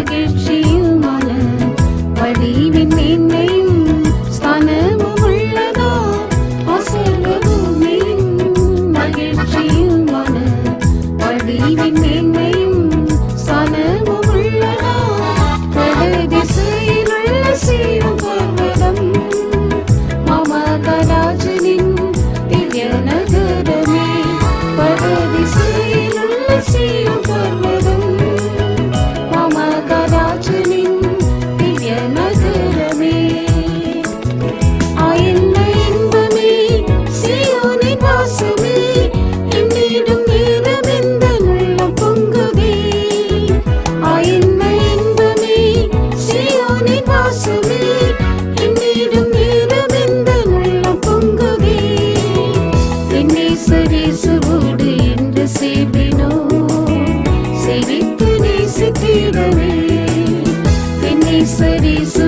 மகிழ்ச்சியுமான வடிவின் மேன்மையும் ஸ்தானமும் உள்ளதோ அசர்வ பூமியின் மகிழ்ச்சியுமான வடிவின் மேன்மையும் ஸ்தானமும் உள்ளதோ வடதிசையில் உள்ள சீயோன் பர்வதம் மமகராஜனின் திவ்ய நகரமே வடதிசையில் உள்ள சீயோன் பர்வதம் மமகராஜனின் திவ்ய நகரமே ஆயன்ன இன்பமே சீயோனின் வாசமே என்னிடும் நேரமெந்த உள்ளம் பொங்குதே ஆயன்ன இன்பமே சீயோனின் வாசமே என்னிடும் நேரமெந்த உள்ளம் பொங்குதே என்னை சரீசுவோடு என்று சேவினோ சேவித்து நேசித்திடவே என்னை சரீசு